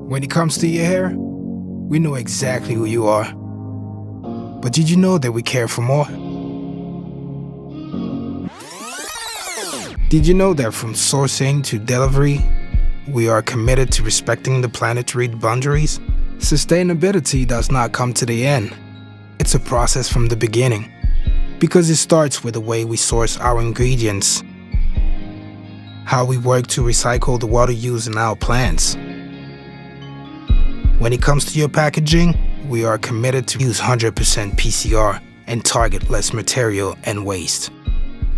When it comes to your hair, we know exactly who you are. But did you know that we care for more? Did you know that from sourcing to delivery, we are committed to respecting the planetary boundaries? Sustainability does not come to the end. It's a process from the beginning. Because it starts with the way we source our ingredients, how we work to recycle the water used in our plants. When it comes to your packaging, we are committed to use 100% PCR and target less material and waste.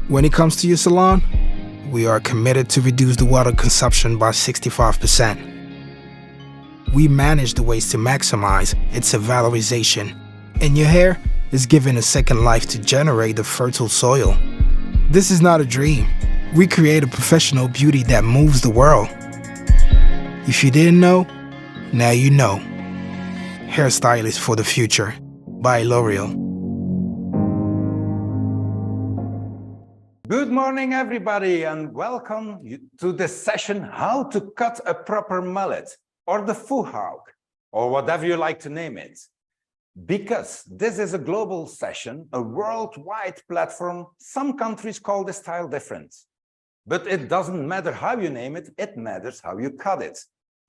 When it comes to your salon, we are committed to reduce the water consumption by 65%. We manage the waste to maximize its valorization, and your hair is given a second life to generate the fertile soil. This is not a dream. We create a professional beauty that moves the world. If you didn't know, now you know. Hairstylist for the Future by L'Oreal. Good morning, everybody, and welcome to this session, How to Cut a Proper Mullet, or the Fuhawk, or whatever you like to name it. Because this is a global session, a worldwide platform, some countries call this style different. But it doesn't matter how you name it, it matters how you cut it.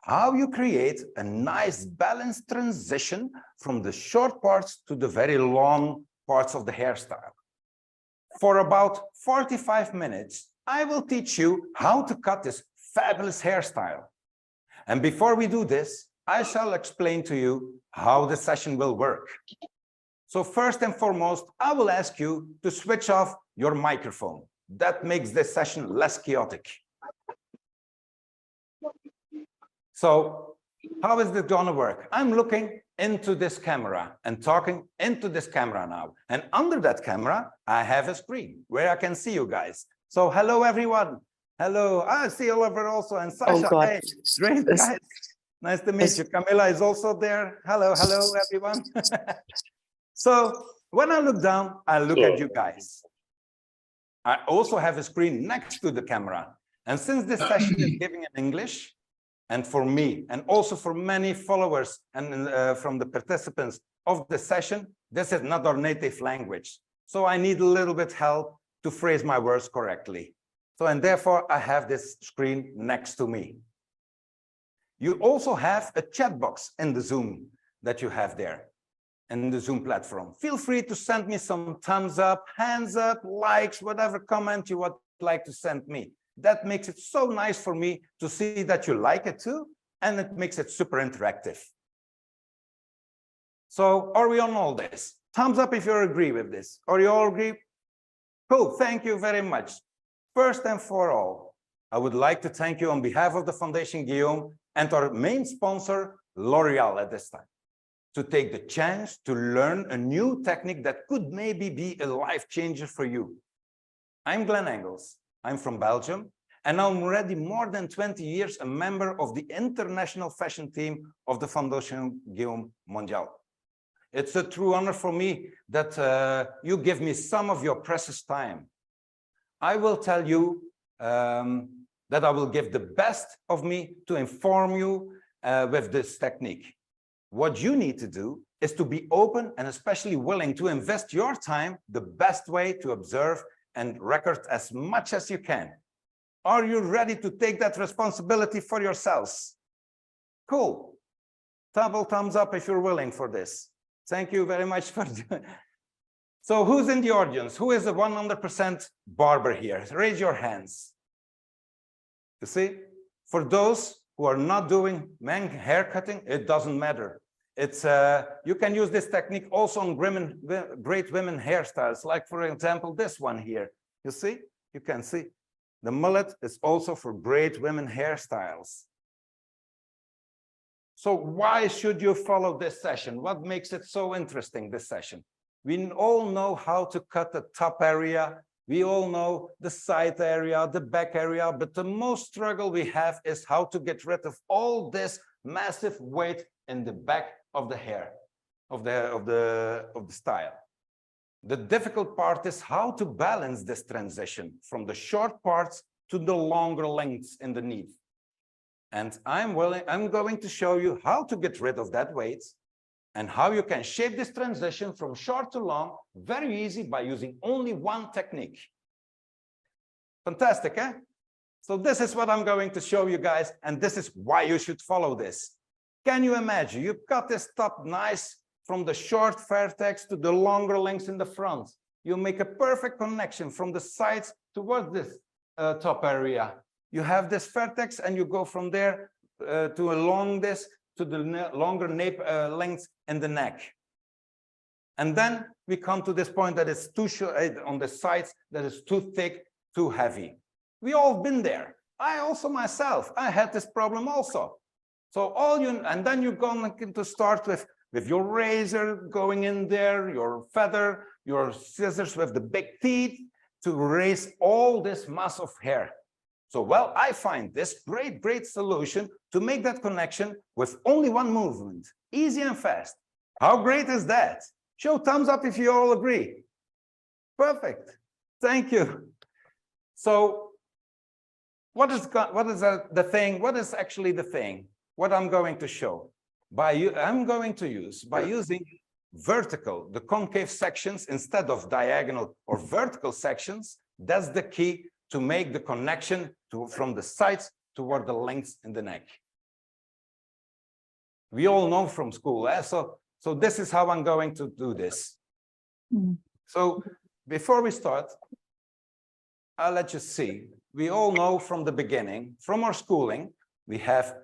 How you create a nice balanced transition from the short parts to the very long parts of the hairstyle. For about 45 minutes, I will teach you how to cut this fabulous hairstyle. And before we do this, I shall explain to you how the session will work. So first and foremost, I will ask you to switch off your microphone. That makes this session less chaotic. So how is this going to work? I'm looking into this camera and talking into this camera now. And under that camera, I have a screen where I can see you guys. So hello, everyone. Hello. I see Oliver also and Sasha. Oh, God. Hey, great, guys. Nice to meet you. Camilla is also there. Hello, hello, everyone. So when I look down, I look at you guys. I also have a screen next to the camera. And since this session is given in English, and for me, and also for many followers and from the participants of the session, this is not our native language. So I need a little bit help to phrase my words correctly. So, and therefore I have this screen next to me. You also have a chat box in the Zoom that you have there in the Zoom platform. Feel free to send me some thumbs up, hands up, likes, whatever comment you would like to send me. That makes it so nice for me to see that you like it too, and it makes it super interactive. So are we on all this? Thumbs up if you agree with this. Or you all agree? Cool, thank you very much. First and for all, I would like to thank you on behalf of the Fondation Guillaume and our main sponsor, L'Oreal at this time, to take the chance to learn a new technique that could maybe be a life changer for you. I'm Glenn Engels. I'm from Belgium, and I'm already more than 20 years a member of the international fashion team of the Fondation Guillaume Mondial. It's a true honor for me that you give me some of your precious time. I will tell you that I will give the best of me to inform you with this technique. What you need to do is to be open and especially willing to invest your time the best way to observe and record as much as you can. Are you ready to take that responsibility for yourselves? Cool. Double thumbs up if you're willing for this. Thank you very much for doing. So who's in the audience? Who is a 100% barber here? Raise your hands. You see, for those who are not doing man hair cutting, it doesn't matter. It's you can use this technique also on great women hairstyles, like for example this one here. You see, you can see the mullet is also for great women hairstyles. So why should you follow this session? What makes it so interesting, this session? We all know how to cut the top area. We all know the side area, the back area, but the most struggle we have is how to get rid of all this massive weight in the back of the hair, of the style. The difficult part is how to balance this transition from the short parts to the longer lengths underneath. And I'm going to show you how to get rid of that weight and how you can shape this transition from short to long very easy by using only one technique. Fantastic, eh? So this is what I'm going to show you guys, and this is why you should follow this. Can you imagine? You cut this top nice from the short vertex to the longer lengths in the front. You make a perfect connection from the sides towards this top area. You have this vertex and you go from there to along this to the longer nape length in the neck. And then we come to this point that is too short on the sides, that is too thick, too heavy. We all been there. I also myself, I had this problem also. So and then you're going to start with your razor going in there, your feather, your scissors with the big teeth to erase all this mass of hair. So, well, I find this great solution to make that connection with only one movement, easy and fast. How great is that? Show thumbs up if you all agree. Perfect. Thank you. So, what is the thing? What is actually the thing? What I'm going to show? By using vertical, the concave sections instead of diagonal or vertical sections. That's the key to make the connection from the sides toward the lengths in the neck. We all know from school, so this is how I'm going to do this. So before we start, I'll let you see. We all know from the beginning, from our schooling, we have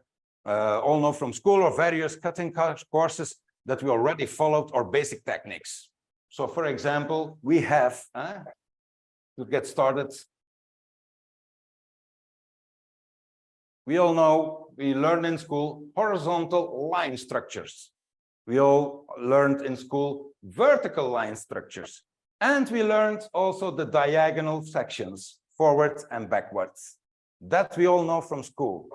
all know from school or various cutting courses that we already followed our basic techniques. So for example, we have, to get started, we all know, we learned in school horizontal line structures. We all learned in school vertical line structures. And we learned also the diagonal sections, forward and backwards. That we all know from school.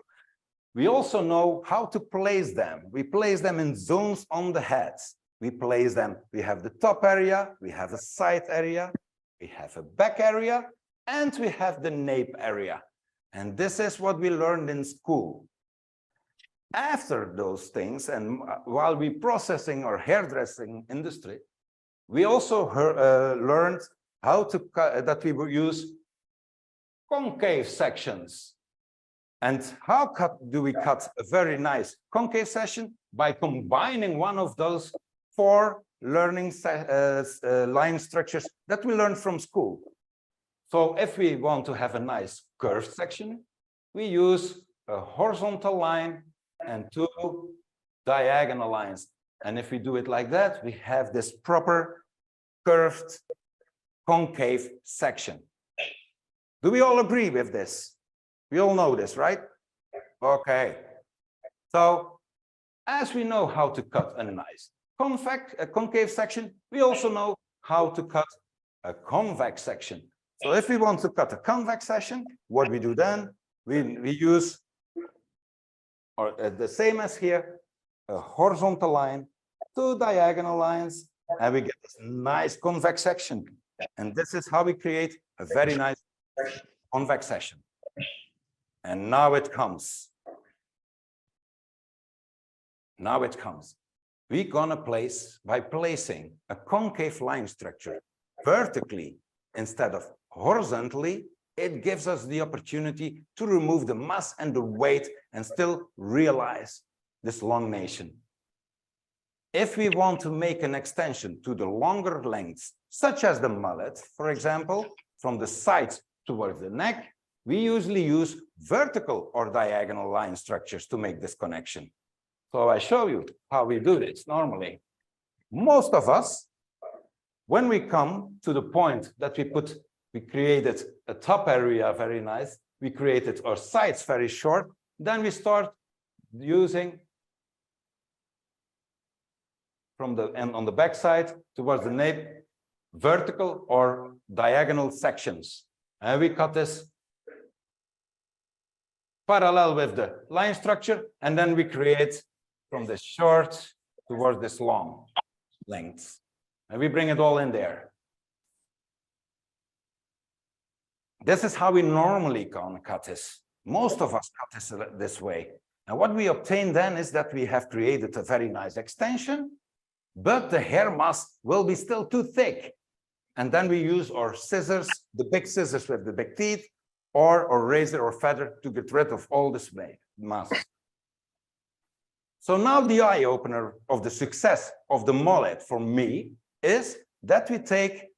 We also know how to place them. We place them in zones on the heads. We place them, we have the top area, we have a side area, we have a back area, and we have the nape area. And this is what we learned in school. After those things, and while we processing our hairdressing industry, we also learned how to that we use concave sections. And how do we cut a very nice concave section? By combining one of those 4 learning line structures that we learned from school. So if we want to have a nice curved section, we use a horizontal line and 2 diagonal lines. And if we do it like that, we have this proper curved concave section. Do we all agree with this? We all know this, right? Okay. So as we know how to cut a nice concave section, we also know how to cut a convex section. So if we want to cut a convex section, what we do then? We use, or the same as here, a horizontal line, 2 diagonal lines, and we get this nice convex section. And this is how we create a very nice convex section. And now it comes. Now it comes. We're gonna place, by placing a concave line structure vertically instead of horizontally, it gives us the opportunity to remove the mass and the weight and still realize this long nation. If we want to make an extension to the longer lengths, such as the mullet, for example, from the sides towards the neck, we usually use vertical or diagonal line structures to make this connection. So I show you how we do this normally. Most of us, when we come to the point that we created a top area very nice, we created our sides very short, then we start using from the end on the back side towards the nape, vertical or diagonal sections. And we cut this parallel with the line structure, and then we create from this short towards this long length. And we bring it all in there. This is how we normally can cut this. Most of us cut this way. And what we obtain then is that we have created a very nice extension, but the hair mass will be still too thick. And then we use our scissors, the big scissors with the big teeth, or a razor or feather to get rid of all this mass. So now the eye opener of the success of the mullet for me is that we take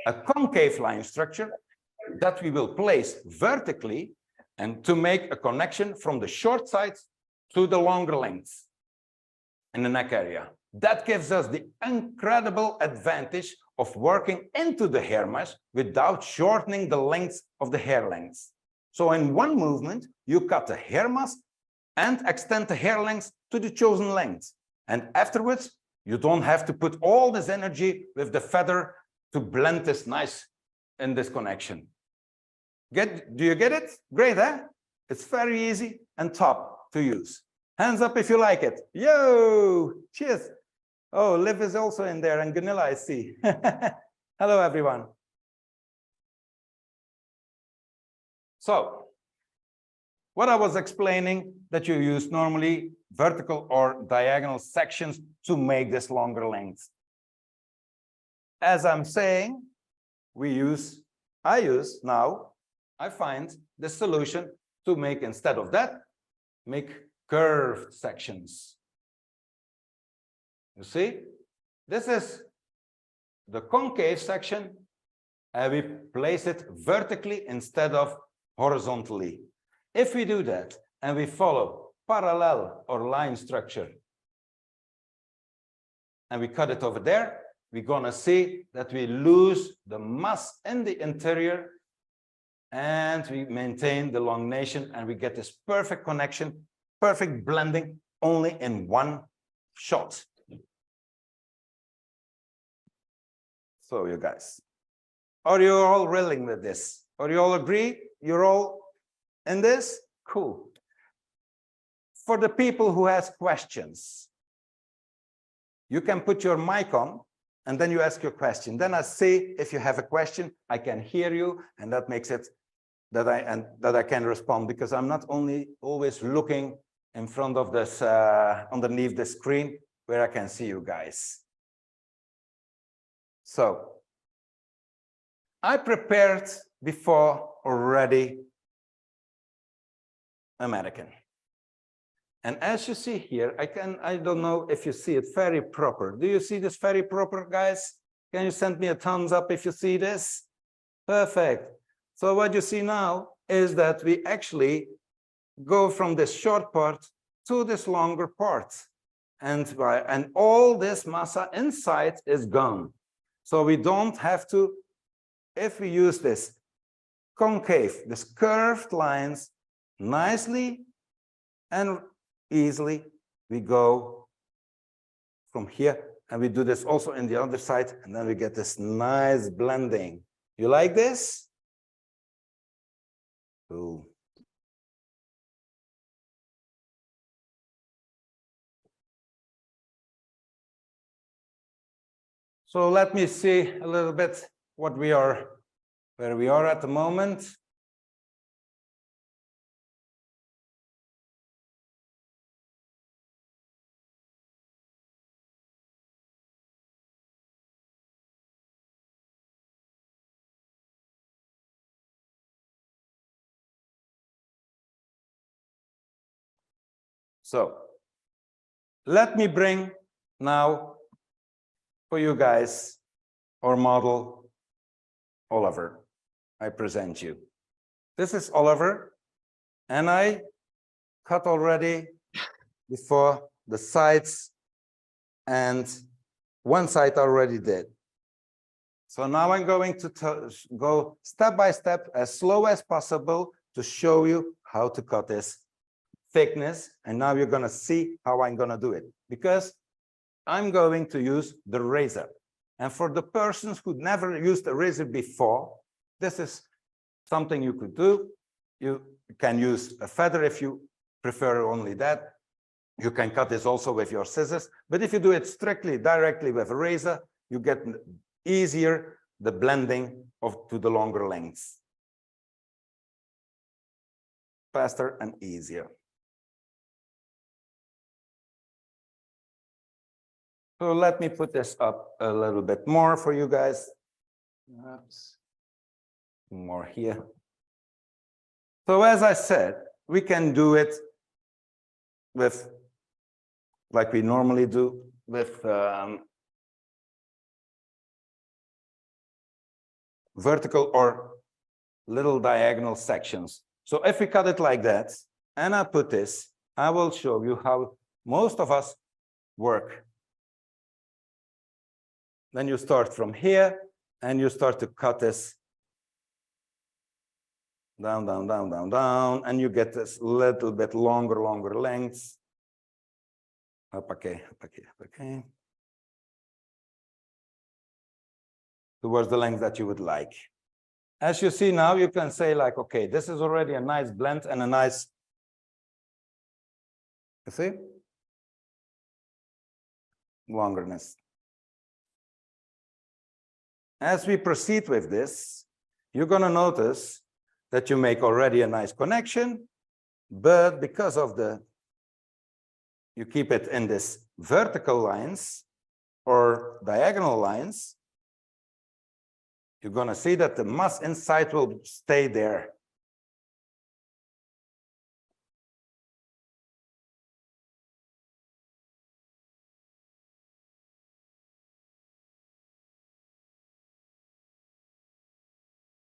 a concave line structure that we will place vertically and to make a connection from the short sides to the longer lengths in the neck area. That gives us the incredible advantage of working into the hair mass without shortening the length of the hair lengths. So in one movement, you cut the hair mass and extend the hair length to the chosen length. And afterwards, you don't have to put all this energy with the feather to blend this nice in this connection. Do you get it? Great, eh? It's very easy and top to use. Hands up if you like it. Yo, cheers. Oh, Liv is also in there, and Gunilla, I see. Hello, everyone. So, what I was explaining, that you use normally vertical or diagonal sections to make this longer length. As I'm saying, I find the solution to make, instead of that, make curved sections. You see, this is the concave section, and we place it vertically instead of horizontally. If we do that and we follow parallel or line structure and we cut it over there, we're gonna see that we lose the mass in the interior and we maintain the elongation, and we get this perfect connection, perfect blending only in one shot. So you guys, are you all willing with this? Are you all agree? You're all in this? Cool. For the people who has questions, you can put your mic on and then you ask your question. Then I see if you have a question, I can hear you, and that makes it that I can respond, because I'm not only always looking in front of this underneath the screen where I can see you guys. So I prepared before already American. And as you see here, I don't know if you see it very proper. Do you see this very proper, guys? Can you send me a thumbs up if you see this? Perfect. So what you see now is that we actually go from this short part to this longer part. And all this massa inside is gone. So we don't have to, if we use this concave, this curved lines, nicely and easily, we go from here, and we do this also in the other side, and then we get this nice blending. You like this? Cool. So let me see a little bit where we are at the moment. So let me bring now for you guys our model, Oliver. I present you. This is Oliver, and I cut already before the sides, and one side already did. So now I'm going to go step by step, as slow as possible, to show you how to cut this thickness. And now you're going to see how I'm going to do it, because I'm going to use the razor. And for the persons who never used a razor before, this is something you could do. You can use a feather if you prefer only that. You can cut this also with your scissors. But if you do it strictly, directly with a razor, you get easier the blending to the longer lengths. faster and easier. So let me put this up a little bit more for you guys. Perhaps more here. So as I said, we can do it with, like we normally do, with vertical or little diagonal sections. So if we cut it like that, and I put this, I will show you how most of us work. Then you start from here, and you start to cut this down, down, down, down, down, and you get this little bit longer lengths. Up, okay, towards the length that you would like. As you see now, you can say like, okay, this is already a nice blend and a nice, you see, longerness. As we proceed with this, you're going to notice that you make already a nice connection, but because of you keep it in this vertical lines or diagonal lines, you're going to see that the mass inside will stay there.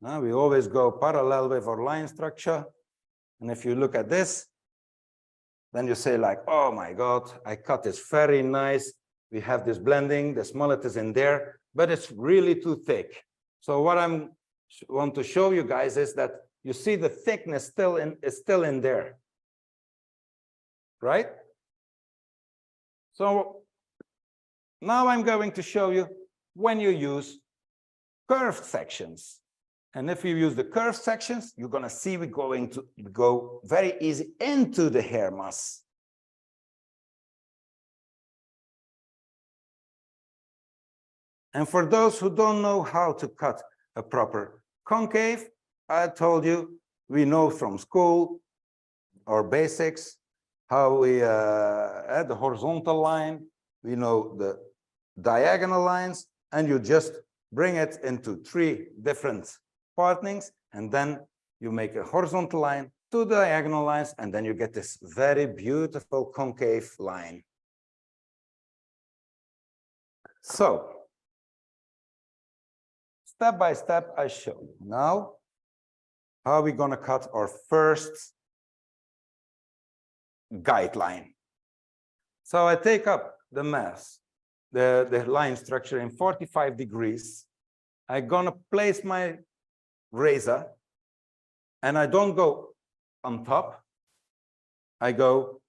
Now we always go parallel with our line structure. And if you look at this, then you say like, oh my God, I cut this very nice. We have this blending, this mullet is in there, but it's really too thick. So what I want to show you guys is that you see the thickness is still in there, right? So now I'm going to show you when you use curved sections. And if you use the curved sections, you're going to see we're going to go very easy into the hair mass. And for those who don't know how to cut a proper concave, I told you, we know from school or basics how we add the horizontal line, we know the diagonal lines, and you just bring it into 3 different partings, and then you make a horizontal line, 2 diagonal lines, and then you get this very beautiful concave line. So, step by step, I show you. Now, how are we going to cut our first guideline? So I take up the mass, the line structure in 45 degrees. I'm going to place my razor, and I don't go on top, I go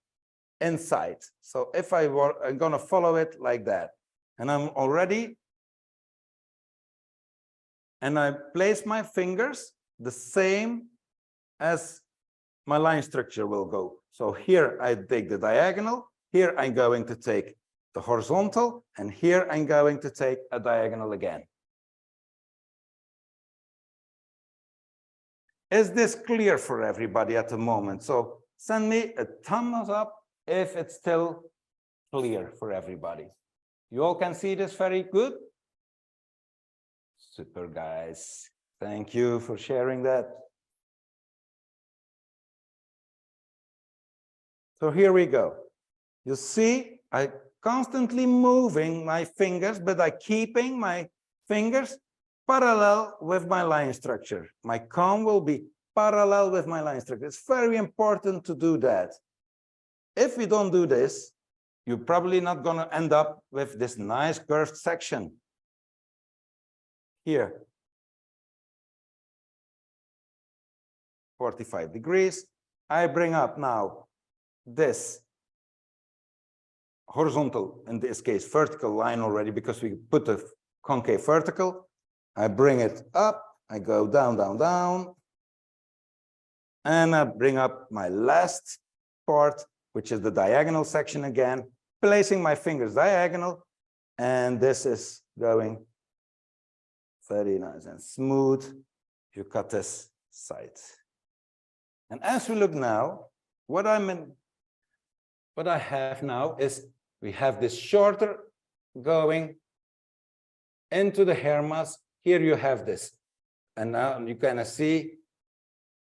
inside. So if I'm going to follow it like that, and I'm already, and I place my fingers the same as my line structure will go. So here I take the diagonal, here I'm going to take the horizontal, and here I'm going to take a diagonal again. Is this clear for everybody at the moment? So send me a thumbs up if it's still clear for everybody. You all can see this very good? Super, guys. Thank you for sharing that. So here we go. You see, I constantly moving my fingers, but I keeping my fingers parallel with my line structure. My comb will be parallel with my line structure. It's very important to do that. If we don't do this, you're probably not going to end up with this nice curved section. Here, 45 degrees. I bring up now this horizontal, in this case, vertical line already, because we put the concave vertical. I bring it up, I go down, down, down, and I bring up my last part, which is the diagonal section again, placing my fingers diagonal, and this is going very nice and smooth. You cut this side. And as we look now, what I have now is we have this shorter going into the hair mass. Here you have this. And now you kind of see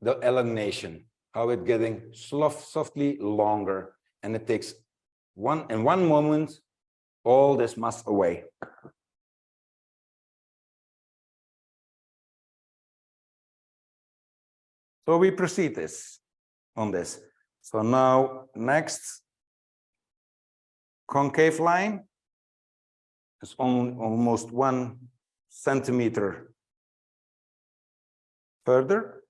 the elongation, how it's getting softly longer. And it takes in one moment, all this mass away. So we proceed on this. So now next concave line is almost 1 centimeter further.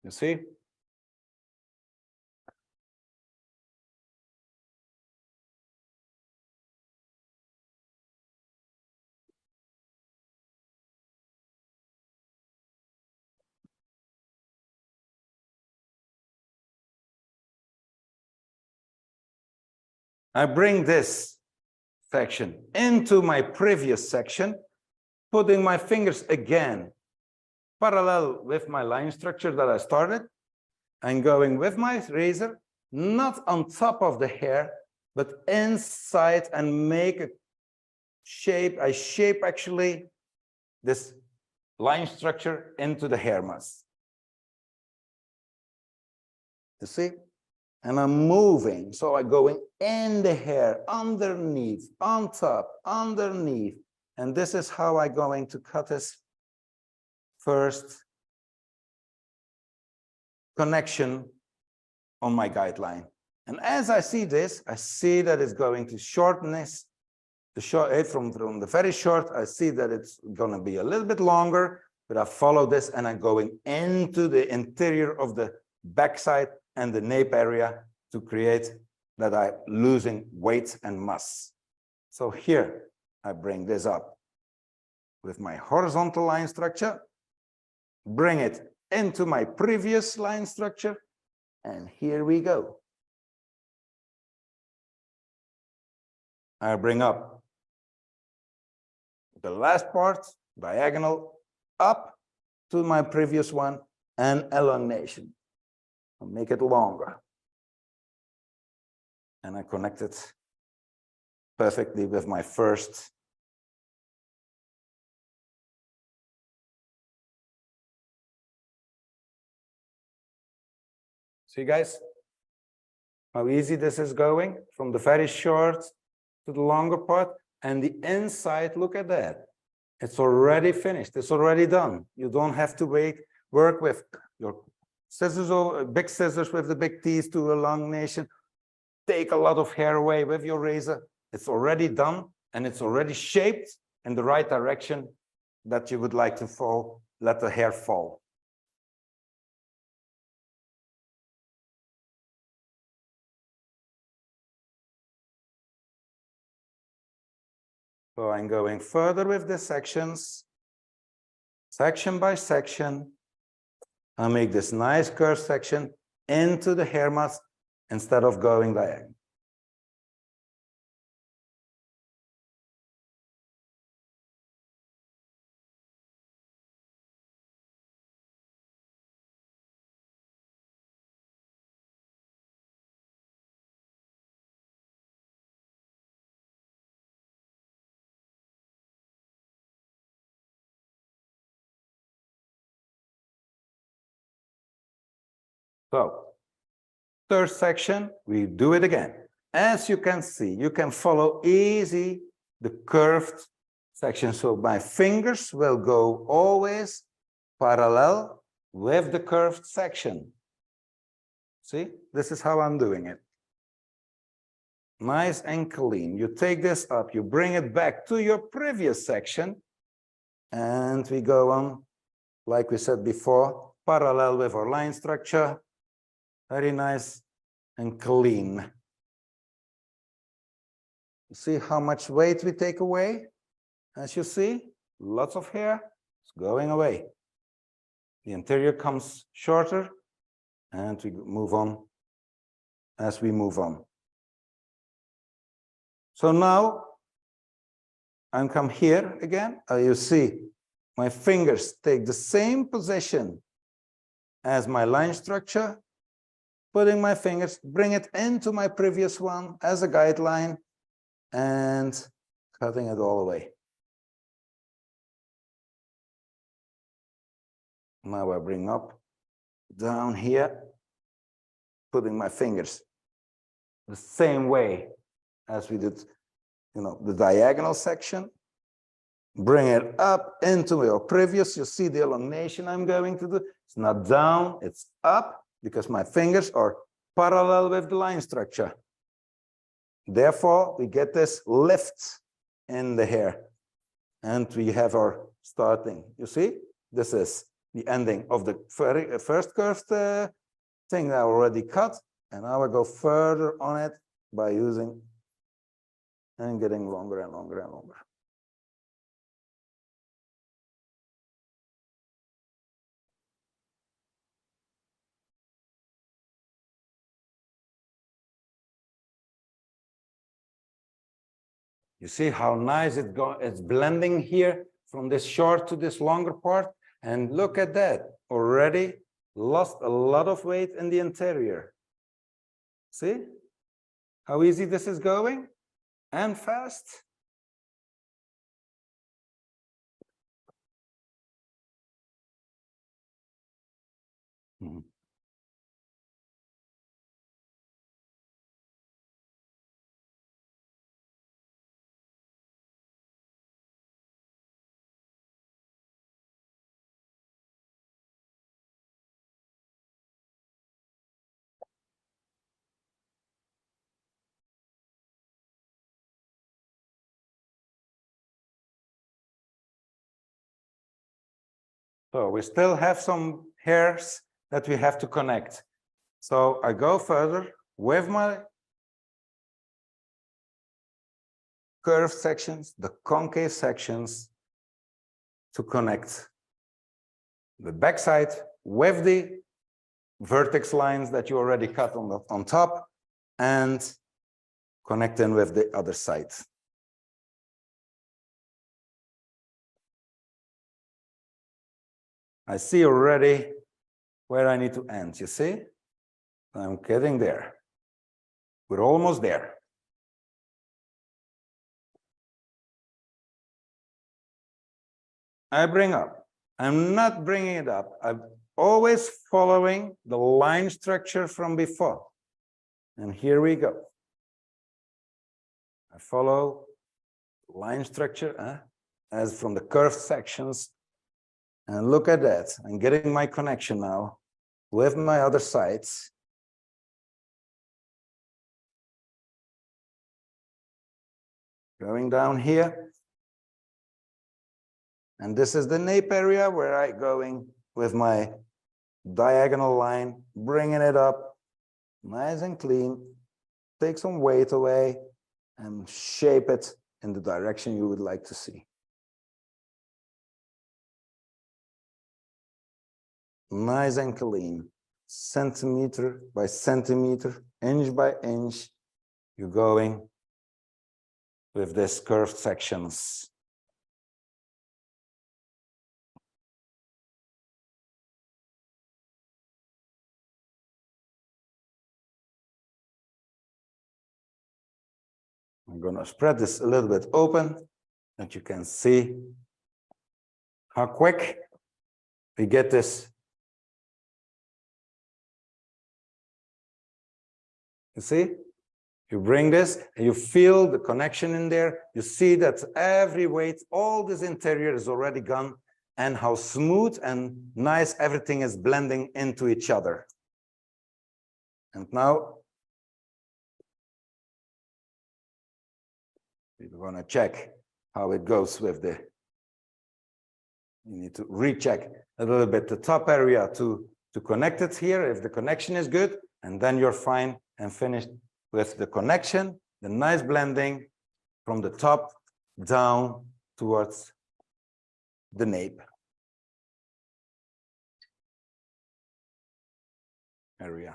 You see? I bring this section into my previous section, putting my fingers again parallel with my line structure that I started, and going with my razor, not on top of the hair, but inside, and make a shape. I shape actually this line structure into the hair mass. You see? And I'm moving, so I'm going in the hair, underneath, on top, underneath. And this is how I'm going to cut this first connection on my guideline. And as I see this, I see that it's going to shorten this. From the very short, I see that it's going to be a little bit longer, but I follow this and I'm going into the interior of the backside and the nape area to create that I'm losing weight and mass. So here, I bring this up with my horizontal line structure, bring it into my previous line structure, and here we go. I bring up the last part, diagonal, up to my previous one, and elongation. I'll make it longer. And I connect it perfectly with my first. See, guys, how easy this is going from the very short to the longer part, and the inside, look at that. It's already finished. It's already done. You don't have to work with your scissors, or big scissors with the big teeth to elongation. Take a lot of hair away with your razor. It's already done, and it's already shaped in the right direction that you would like to fall, let the hair fall. So I'm going further with the sections, section by section. I make this nice curved section into the hair mass instead of going diagonal. So, third section, we do it again. As you can see, you can follow easy the curved section. So my fingers will go always parallel with the curved section. See, this is how I'm doing it. Nice and clean. You take this up, you bring it back to your previous section, and we go on, like we said before, parallel with our line structure. Very nice and clean. See how much weight we take away? As you see, lots of hair. It's It's going away. The interior comes shorter, and we move on as we move on. So now I come here again. You see my fingers take the same position as my line structure, putting my fingers, bring it into my previous one as a guideline, and cutting it all away. Now I bring up, down here, putting my fingers the same way as we did, the diagonal section. Bring it up into your previous. You see the elongation I'm going to do. It's not down, it's up, because my fingers are parallel with the line structure. Therefore, we get this lift in the hair. And we have our starting. You see, this is the ending of the first curved thing that I already cut. And now I go further on it by using and getting longer and longer and longer. You see how nice it's blending here from this short to this longer part. And look at that, already lost a lot of weight in the interior. See how easy this is going and fast. So we still have some hairs that we have to connect. So I go further with my curved sections, the concave sections, to connect the backside with the vertex lines that you already cut on top, and connect in with the other side. I see already where I need to end, you see? I'm getting there. We're almost there. I bring up. I'm not bringing it up. I'm always following the line structure from before. And here we go. I follow line structure as from the curved sections. And look at that. I'm getting my connection now with my other sides. Going down here. And this is the nape area where I'm going with my diagonal line, bringing it up nice and clean, take some weight away, and shape it in the direction you would like to see. Nice and clean, centimeter by centimeter, inch by inch, you're going with this curved sections. I'm going to spread this a little bit open, that you can see how quick we get this. You see, you bring this and you feel the connection in there. You see that every weight, all this interior is already gone, and how smooth and nice everything is blending into each other. And now we're going to check how it goes with the, you need to recheck a little bit the top area to connect it here if the connection is good, and then you're fine and finished with the connection, the nice blending from the top down towards the nape. area.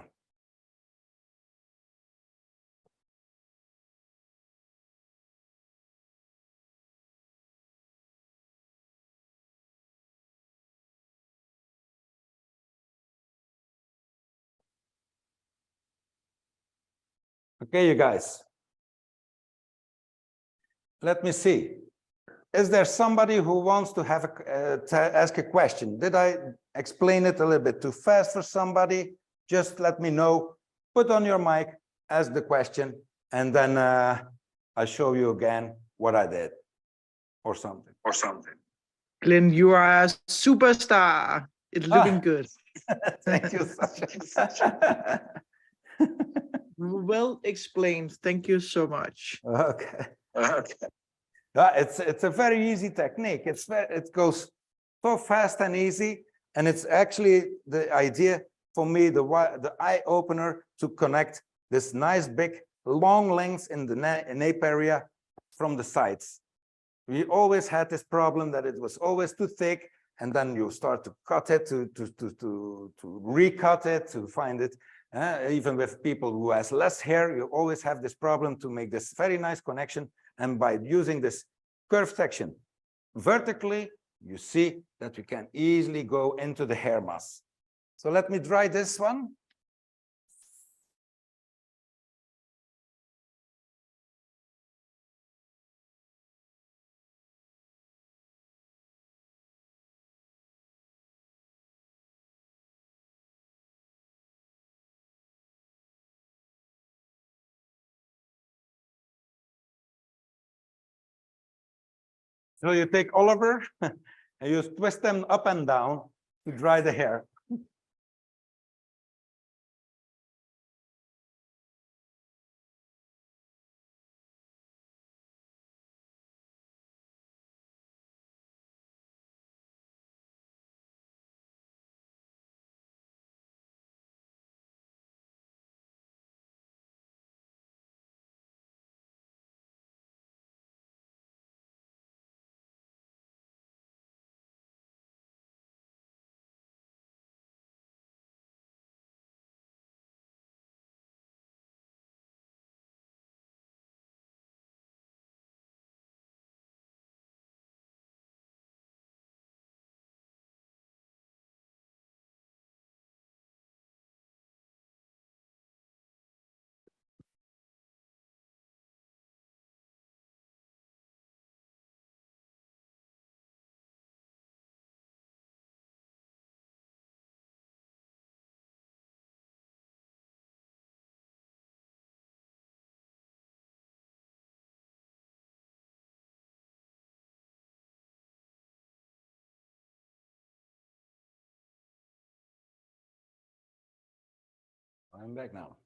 Okay, you guys. Let me see. Is there somebody who wants to have to ask a question? Did I explain it a little bit too fast for somebody? Just let me know. Put on your mic, ask the question, and then I'll show you again what I did, or something. Glenn, you are a superstar. It's looking good. Thank you, Sasha. Well explained. Thank you so much. Okay. It's a very easy technique. It goes so fast and easy, and it's actually the idea for me, the eye opener to connect this nice big long lengths in the nape area from the sides. We always had this problem that it was always too thick, and then you start to cut it, to recut it, to find it. Even with people who has less hair, you always have this problem to make this very nice connection. And by using this curved section vertically, you see that we can easily go into the hair mass. So let me try this one. So you take Oliver and you twist them up and down to dry the hair. I'm back now.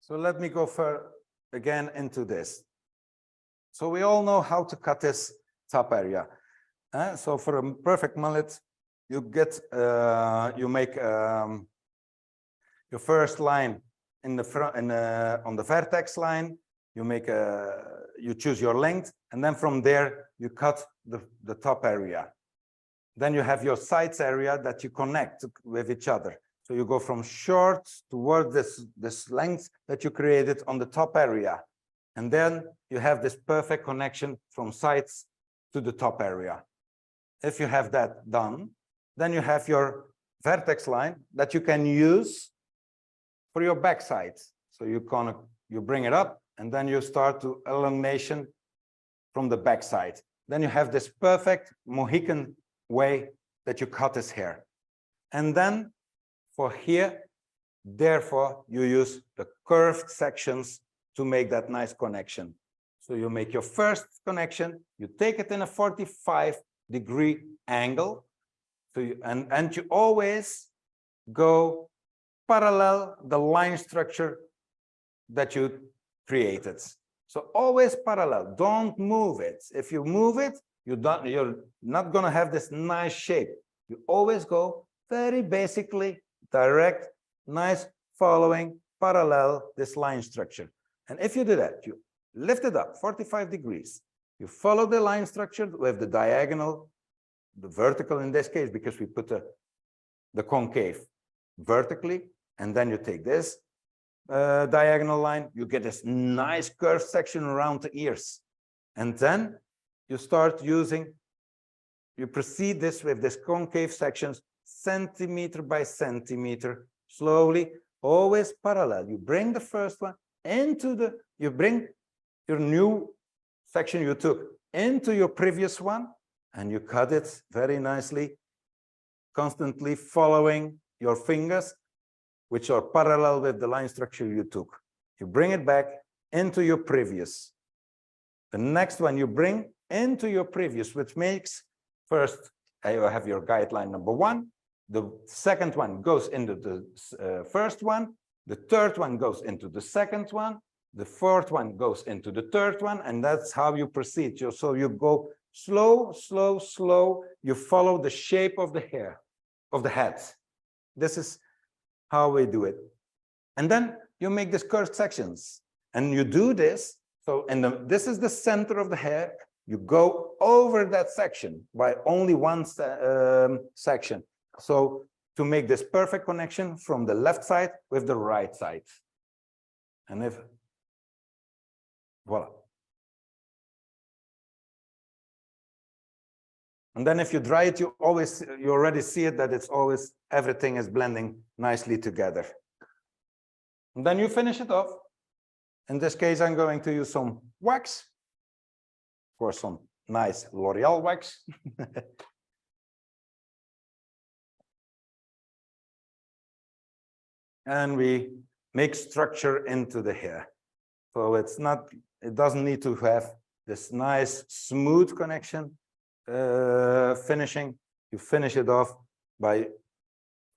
So let me go again into this. So we all know how to cut this top area. So for a perfect mullet, you get you make your first line in the front on the vertex line. You make you choose your length, and then from there you cut the top area. Then you have your sides area that you connect with each other. So you go from short toward this length that you created on the top area. And then you have this perfect connection from sides to the top area. If you have that done, then you have your vertex line that you can use for your backside. So you bring it up, and then you start to elongation from the backside. Then you have this perfect Mohican way that you cut his hair. And then for here, therefore, you use the curved sections to make that nice connection. So you make your first connection, you take it in a 45-degree angle, so and you always go parallel the line structure that you created. So always parallel, don't move it. If you move it, you're not gonna have this nice shape. You always go very basically direct, nice, following, parallel, this line structure. And if you do that, you lift it up 45 degrees. You follow the line structure with the diagonal, the vertical in this case, because we put the concave vertically, and then you take this diagonal line, you get this nice curved section around the ears. And then you start using, you proceed this with this concave sections, centimeter by centimeter, slowly, always parallel. You bring the first one into you bring your new section you took into your previous one, and you cut it very nicely, constantly following your fingers, which are parallel with the line structure you took. You bring it back into your previous. The next one you bring into your previous, which makes first, you have your guideline number one. The second one goes into the first one. The third one goes into the second one. The fourth one goes into the third one. And that's how you proceed. So you go slow, slow, slow. You follow the shape of the hair, of the head. This is how we do it. And then you make these curved sections. And you do this. So, this is the center of the hair. You go over that section by only one section. So to make this perfect connection from the left side with the right side. And if, voila. And then if you dry it, you already see it that it's always, everything is blending nicely together. And then you finish it off. In this case, I'm going to use some wax. Of course, some nice L'Oreal wax. And we make structure into the hair. So it doesn't need to have this nice smooth connection finishing. You finish it off by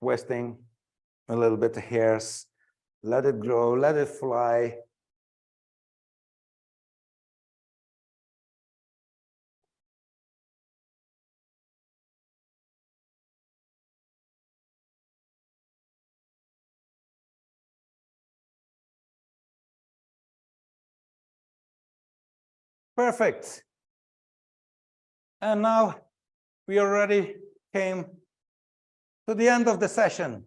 twisting a little bit the hairs, let it grow, let it fly. Perfect. And now we already came to the end of the session.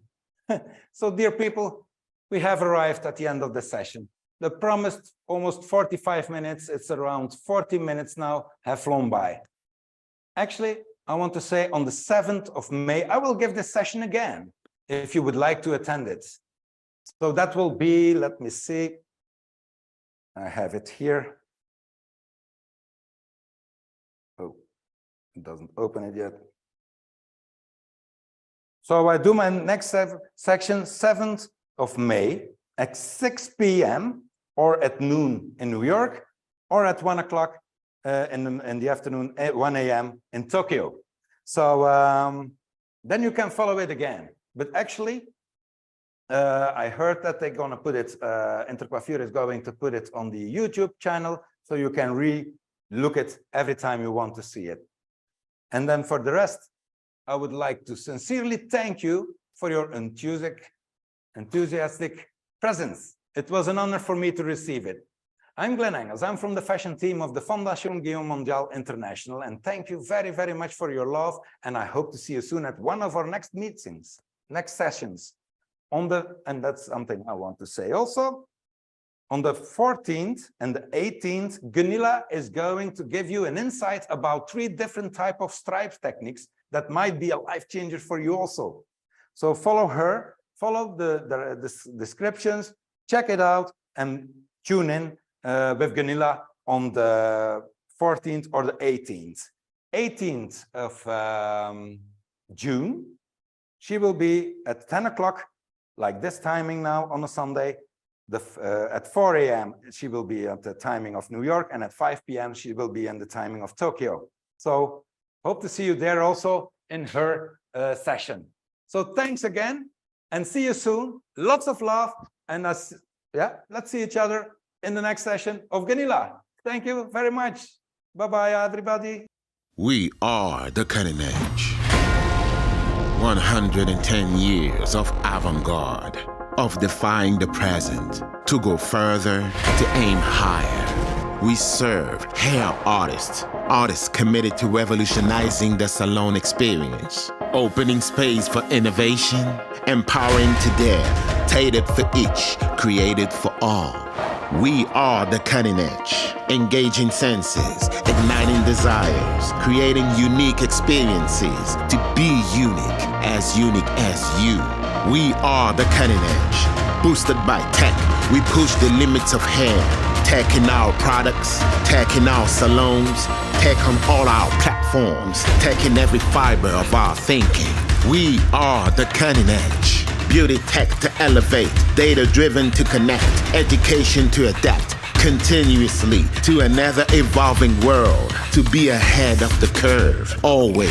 So, dear people, we have arrived at the end of the session. The promised almost 45 minutes, it's around 40 minutes now, have flown by. Actually, I want to say on the 7th of May, I will give this session again, if you would like to attend it. So that will be, let me see, I have it here. Oh, it doesn't open it yet. So I do my next section 7th of May at 6 p.m. or at noon in New York, or at 1 o'clock in the afternoon at 1 a.m. in Tokyo. So then you can follow it again. But actually, I heard that they're going to put it, Intercoiffure is going to put it on the YouTube channel, so you can re-look it every time you want to see it. And then for the rest, I would like to sincerely thank you for your enthusiastic presence. It was an honor for me to receive it. I'm Glenn Engels. I'm from the fashion team of the Fondation Guillaume Mondial International, and thank you very, very much for your love. And I hope to see you soon at one of our next meetings, next sessions. And that's something I want to say also. On the 14th and the 18th, Gunilla is going to give you an insight about 3 different types of stripes techniques that might be a life changer for you also. So follow her, follow the descriptions, check it out, and tune in with Gunilla on the 14th or the 18th. 18th of June, she will be at 10 o'clock, like this timing now on a Sunday. At 4 a.m. she will be at the timing of New York, and at 5 p.m. she will be in the timing of Tokyo. So hope to see you there also in her session. So thanks again, and see you soon. Lots of love, and let's see each other in the next session of Ganila. Thank you very much. Bye-bye, everybody. We are the cutting edge. 110 years of avant-garde, of defying the present, to go further, to aim higher. We serve hair artists, artists committed to revolutionizing the salon experience, opening space for innovation, empowering to dare, tailored for each, created for all. We are the cutting edge, engaging senses, igniting desires, creating unique experiences to be unique as you. We are the cutting edge, boosted by tech. We push the limits of hair, tech in our products, tech in our salons, tech on all our platforms, tech in every fiber of our thinking. We are the cutting edge. Beauty tech to elevate, data-driven to connect, education to adapt, continuously to another evolving world, to be ahead of the curve, always.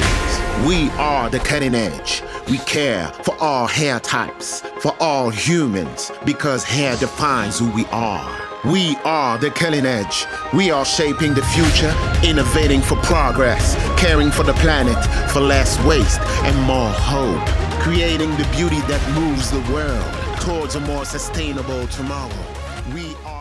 We are the cutting edge. We care for all hair types, for all humans, because hair defines who we are. We are the cutting edge. We are shaping the future, innovating for progress, caring for the planet, for less waste and more hope, creating the beauty that moves the world towards a more sustainable tomorrow. We are